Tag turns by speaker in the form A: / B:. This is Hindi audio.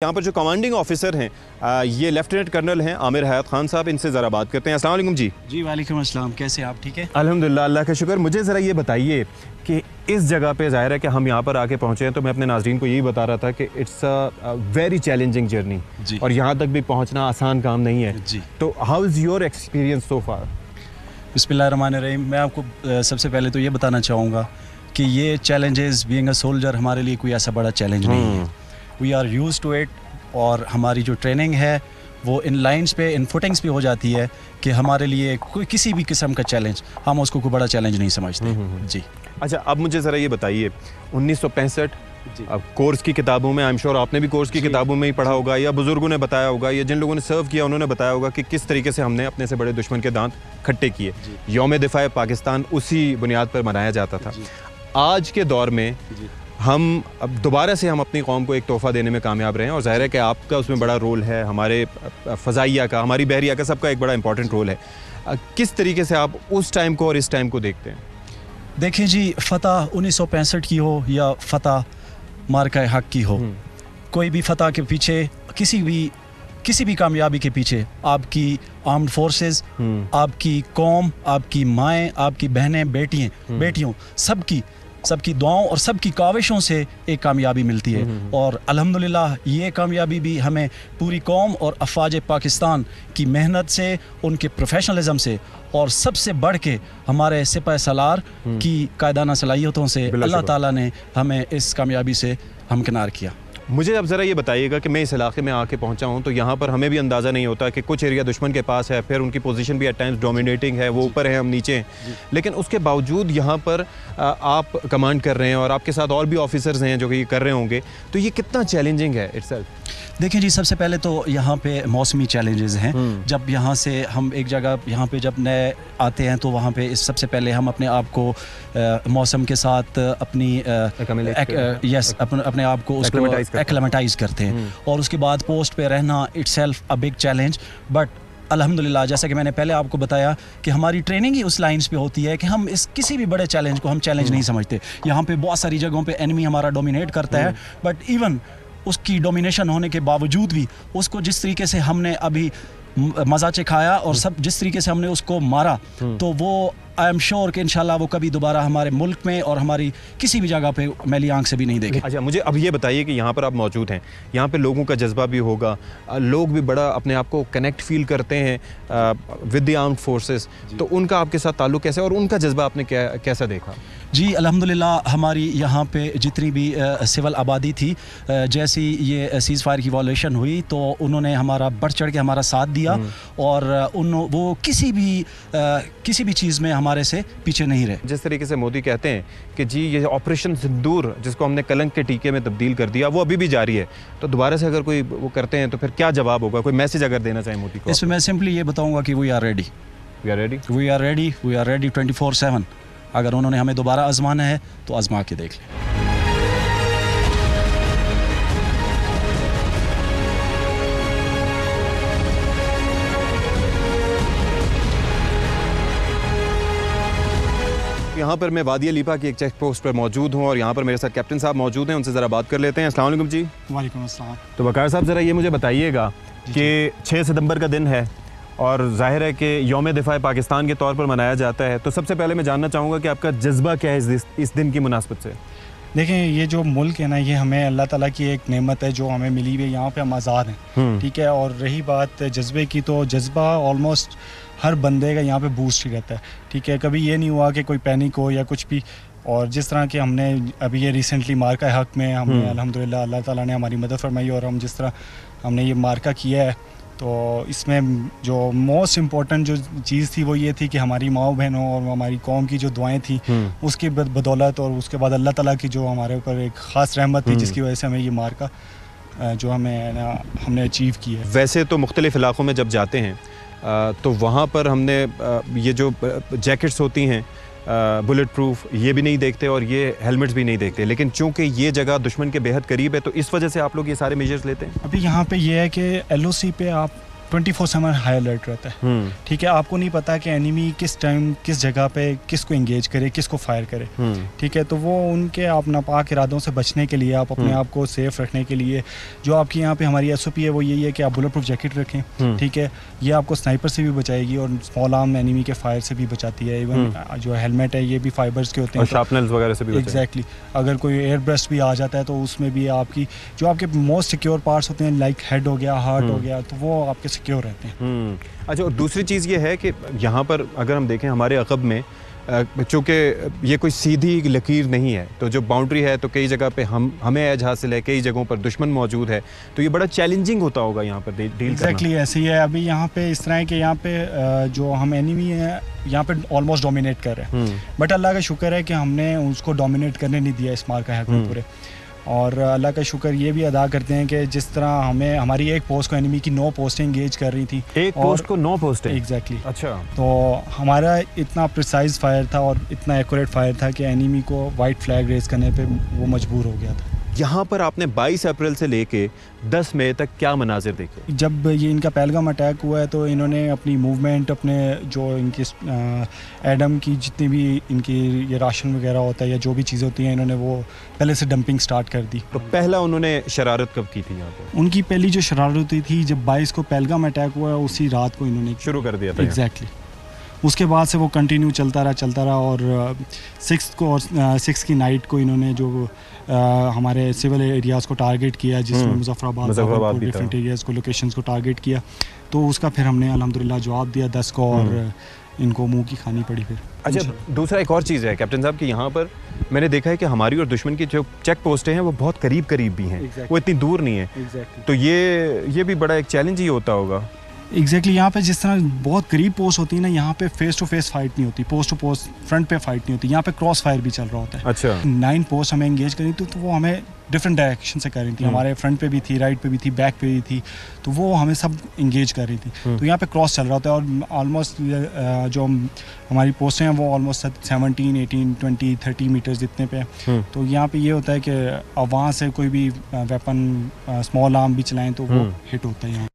A: यहाँ पर जो कमांडिंग ऑफिसर हैं ये लेफ्टिनेंट कर्नल हैं आमिर हयात खान साहब, इनसे ज़रा बात करते हैं। अस्सलाम वालेकुम जी।
B: जी वालेकुम अस्सलाम, कैसे आप? ठीक है
A: अल्हम्दुलिल्लाह, अल्लाह का शुक्र। मुझे ज़रा ये बताइए कि इस जगह पे ज़ाहिर है कि हम यहाँ पर आके पहुँचे हैं, तो मैं अपने नाज़रीन को यही बता रहा था कि it's a very challenging journey और यहाँ तक भी पहुँचना आसान काम नहीं है
B: जी।
A: तो how is your experience so far?
B: बिस्मिल्लाहिर्रहमानिर्रहीम। मैं आपको सबसे पहले तो ये बताना चाहूँगा कि ये चैलेंजेस बीइंग अ सोल्जर हमारे लिए कोई ऐसा बड़ा चैलेंज नहीं है। We are used to it और हमारी जो ट्रेनिंग है वो इन लाइंस पे, इन फुटिंग्स पे हो जाती है कि हमारे लिए कोई किसी भी किस्म का चैलेंज, हम उसको कोई बड़ा चैलेंज नहीं समझते। जी
A: अच्छा, अब मुझे ज़रा ये बताइए 1965 अब कोर्स की किताबों में, आई एम श्योर आपने भी कोर्स की किताबों में ही पढ़ा होगा या बुजुर्गों ने बताया होगा या जिन लोगों ने सर्व किया उन्होंने बताया होगा कि किस तरीके से हमने अपने से बड़े दुश्मन के दांत खट्टे किए। यौम दिफा पाकिस्तान उसी बुनियाद पर मनाया जाता था। आज के दौर में हम अब दोबारा से हम अपनी कौम को एक तोहफ़ा देने में कामयाब रहे हैं और ज़ाहिर है कि आपका उसमें बड़ा रोल है, हमारे फ़ज़ाइया का, हमारी बहरिया का, सबका एक बड़ा इंपॉर्टेंट रोल है। किस तरीके से आप उस टाइम को और इस टाइम को देखते हैं?
B: देखें जी, फ़तह 1965 की हो या फ़तह मार्का हक की हो, कोई भी फ़तह के पीछे, किसी भी कामयाबी के पीछे आपकी आर्म्ड फोर्सेस, आपकी कौम, आपकी माएँ, आपकी बहनें, बेटियों सबकी दुआओं और सबकी काविशों से एक कामयाबी मिलती है। और अल्हम्दुलिल्लाह ये कामयाबी भी हमें पूरी कौम और अफवाज पाकिस्तान की मेहनत से, उनके प्रोफेशनलिज्म से और सबसे बढ़ के हमारे सिपाही सालार की कायदाना सलाहियतों से अल्लाह ताला ने हमें इस कामयाबी से हमकिनार किया।
A: मुझे अब ज़रा ये बताइएगा कि मैं इस इलाके में आके पहुंचा हूं तो यहाँ पर हमें भी अंदाज़ा नहीं होता कि कुछ एरिया दुश्मन के पास है, फिर उनकी पोजीशन भी एट टाइम्स डोमिनेटिंग है, वो ऊपर है हम नीचे हैं, लेकिन उसके बावजूद यहाँ पर आप कमांड कर रहे हैं और आपके साथ और भी ऑफिसर्स हैं जो कि ये कर रहे होंगे, तो ये कितना चैलेंजिंग है इटसेल्फ?
B: देखिए जी, सबसे पहले तो यहाँ पे मौसमी चैलेंजेस हैं। जब यहाँ से हम एक जगह यहाँ पे जब नए आते हैं तो वहाँ पे सबसे पहले हम अपने आप को मौसम के साथ अपने आप को उसको एक्लेमेटाइज करते हैं और उसके बाद पोस्ट पे रहना itself a big challenge. But अल्हम्दुलिल्लाह, जैसा कि मैंने पहले आपको बताया कि हमारी ट्रेनिंग ही उस लाइंस पे होती है कि हम इस किसी भी बड़े चैलेंज को हम चैलेंज नहीं समझते। यहाँ पे बहुत सारी जगहों पे एनिमी हमारा डोमिनेट करता है, बट इवन उसकी डोमिनेशन होने के बावजूद भी उसको जिस तरीके से हमने अभी मज़ा चखाया और सब जिस तरीके से हमने उसको मारा, तो वो आई एम श्योर कि इंशाल्लाह वो कभी दोबारा हमारे मुल्क में और हमारी किसी भी जगह पे मैली आंख से भी नहीं देखे।
A: अच्छा, मुझे अब ये बताइए कि यहाँ पर आप मौजूद हैं, यहाँ पे लोगों का जज्बा भी होगा, लोग भी बड़ा अपने आप को कनेक्ट फील करते हैं विद द आर्म्ड फोर्सेस, तो उनका आपके साथ ताल्लुक़ कैसे और उनका जज्बा आपने कैसा देखा?
B: जी अल्हम्दुलिल्लाह, हमारी यहाँ पे जितनी भी सिविल आबादी थी, जैसी ये सीज़ फायर की वॉल्यूशन हुई तो उन्होंने हमारा बढ़ चढ़ के हमारा साथ दिया और वो किसी भी चीज़ में हमारे से पीछे नहीं रहे।
A: जिस तरीके से मोदी कहते हैं कि जी ये ऑपरेशन सिंदूर जिसको हमने कलंक के टीके में तब्दील कर दिया, वो अभी भी जारी है, तो दोबारा से अगर कोई वो करते हैं तो फिर क्या जवाब होगा? कोई मैसेज अगर देना चाहें मोदी को?
B: इसमें मैं सिंपली ये बताऊँगा कि वी आर रेडी 24/7। अगर उन्होंने हमें दोबारा आजमाना है तो आजमा के देख लें।
A: यहाँ पर मैं वादी लीपा की एक चेक पोस्ट पर मौजूद हूँ और यहाँ पर मेरे साथ कैप्टन साहब मौजूद हैं, उनसे ज़रा बात कर लेते हैं। अस्सलाम वालेकुम जी।
C: वालेकुम अस्सलाम।
A: तो वकार साहब, ज़रा ये मुझे बताइएगा कि 6 सितंबर का दिन है और जाहिर है कि यौम दिफा पाकिस्तान के तौर पर मनाया जाता है, तो सबसे पहले मैं जानना चाहूँगा कि आपका जज्बा क्या है इस दिन की मुनासबत से?
C: देखें, ये जो मुल्क है ना, ये हमें अल्लाह ताला की एक नेमत है जो हमें मिली हुई है। यहाँ पे हम आज़ाद हैं, ठीक है। और रही बात जज्बे की, तो जज्बा ऑलमोस्ट हर बंदे का यहाँ पे बूस्ट ही रहता है, ठीक है। कभी ये नहीं हुआ कि कोई पैनिक हो या कुछ भी। और जिस तरह के हमने अभी ये रिसेंटली मार्का हक में हमने अल्हम्दुलिल्लाह अल्लाह ताला ने हमारी मदद फरमाई और हम जिस तरह हमने ये मार्का किया है, तो इसमें जो मोस्ट इम्पॉर्टेंट जो चीज़ थी वो ये थी कि हमारी माओ बहनों और हमारी कौम की जो दुआएं थी उसकी बदौलत और उसके बाद अल्लाह ताला की जो हमारे ऊपर एक ख़ास रहमत थी जिसकी वजह से हमें ये मार्का जो हमने अचीव किया है।
A: वैसे तो मुख्तलिफ़ इलाक़ों में जब जाते हैं तो वहाँ पर हमने ये जो जैकेट्स होती हैं बुलेट प्रूफ, ये भी नहीं देखते और ये हेलमेट्स भी नहीं देखते, लेकिन चूंकि ये जगह दुश्मन के बेहद करीब है तो इस वजह से आप लोग ये सारे मेजर्स लेते हैं।
C: अभी यहाँ पे ये है कि LOC पे आप 24/7 हाई अलर्ट रहता है। ठीक है, आपको नहीं पता कि एनिमी किस टाइम किस जगह पे किसको एंगेज करे, किसको फायर करे। ठीक है, तो वो उनके आप नापाक इरादों से बचने के लिए, आप अपने आप को सेफ रखने के लिए जो आपकी यहाँ पे हमारी SOP है वो यही है कि आप बुलेट प्रूफ जैकेट रखें। ठीक है, ये आपको स्नाइपर से भी बचाएगी और स्मॉल आर्म एनिमी के फायर से भी बचाती है। इवन जो हेलमेट है ये भी फाइबर्स के होते हैं,
A: शार्पनर्स वगैरह से भी
C: एग्जैक्टली। अगर कोई एयर ब्रस्ट भी आ जाता है तो उसमें भी आपकी जो आपके मोस्ट सिक्योर पार्ट्स होते हैं, लाइक हेड हो गया, हार्ट हो गया, तो वो आपके सिक्योर रहते हैं।
A: अच्छा, और दूसरी चीज़ ये है कि यहाँ पर अगर हम देखें हमारे अक़ब में, चूँकि ये कोई सीधी लकीर नहीं है, तो जो बाउंड्री है तो कई जगह पे हमें एज हासिल है, कई जगहों पर दुश्मन मौजूद है, तो ये बड़ा चैलेंजिंग होता होगा यहाँ पर डील करना।
C: एग्जैक्टली ऐसे ही है। अभी यहाँ पे इस तरह है कि यहाँ पे जो हम एनिमी है यहाँ पे ऑलमोस्ट डोमिनेट कर रहे हैं, बट अल्लाह का शुक्र है कि हमने उसको डोमिनेट करने नहीं दिया इस मार्का हैक में पूरे। और अल्लाह का शुक्र ये भी अदा करते हैं कि जिस तरह हमें हमारी एक पोस्ट को एनिमी की 9 पोस्टें इंगेज कर रही थी,
A: एक पोस्ट को 9 पोस्टें।
C: एग्जैक्टली।
A: अच्छा,
C: तो हमारा इतना प्रिसाइज फायर था और इतना एक्यूरेट फायर था कि एनिमी को वाइट फ्लैग रेज करने पे वो मजबूर हो गया था।
A: यहाँ पर आपने 22 अप्रैल से लेके 10 मई तक क्या मनाजिर देखे?
C: जब ये इनका पहलगाम अटैक हुआ है तो इन्होंने अपनी मूवमेंट, अपने जो इनकी एडम की जितनी भी इनकी ये राशन वगैरह होता है या जो भी चीज़ें होती हैं, इन्होंने वो पहले से डंपिंग स्टार्ट कर दी।
A: तो पहला उन्होंने शरारत कब की थी यहाँ पर?
C: उनकी पहली जो शरारत हुई थी जब 22 को पहलगाम अटैक हुआ है, उसी रात को इन्होंने
A: शुरू कर दिया था।
C: एग्जैक्टली। उसके बाद से वो कंटिन्यू चलता रहा और 6 को और 6 की नाइट को इन्होंने जो हमारे सिविल एरियाज़ को टारगेट किया, जिसमें मुजफ्फराबाद डिफरेंट एरियाज़ को, लोकेशंस को टारगेट किया, तो उसका फिर हमने अल्हम्दुलिल्लाह जवाब दिया 10 को और इनको मुंह की खानी पड़ी फिर।
A: अच्छा, दूसरा एक और चीज़ है कैप्टन साहब कि यहाँ पर मैंने देखा है कि हमारी और दुश्मन की जो चेक पोस्टें हैं वो बहुत करीब भी हैं। वो इतनी दूर नहीं है। तो ये भी बड़ा एक चैलेंज ही होता होगा।
C: एग्जैक्टली। यहाँ पे जिस तरह बहुत करीब पोस्ट होती है ना, यहाँ पे फेस टू फेस फाइट नहीं होती, पोस्ट टू पोस्ट फ्रंट पे फाइट नहीं होती, यहाँ पे क्रॉस फायर भी चल रहा होता है।
A: अच्छा।
C: 9 पोस्ट हमें एंगेज करी तो वो हमें डिफरेंट डायरेक्शन से कर रही थी, हमारे फ्रंट पे भी थी, राइट पे भी थी, बैक पे भी थी, तो वो हमें सब इंगेज कर रही थी। तो यहाँ पे क्रॉस चल रहा होता है और ऑलमोस्ट जो हमारी पोस्टें हैं वो ऑलमोस्ट 17, 18, 20, 30 मीटर्स जितने पे हैं। तो यहाँ पे ये होता है कि वहाँ से कोई भी वेपन स्मॉल आर्म भी चलाएं तो वो हिट होता है यहाँ।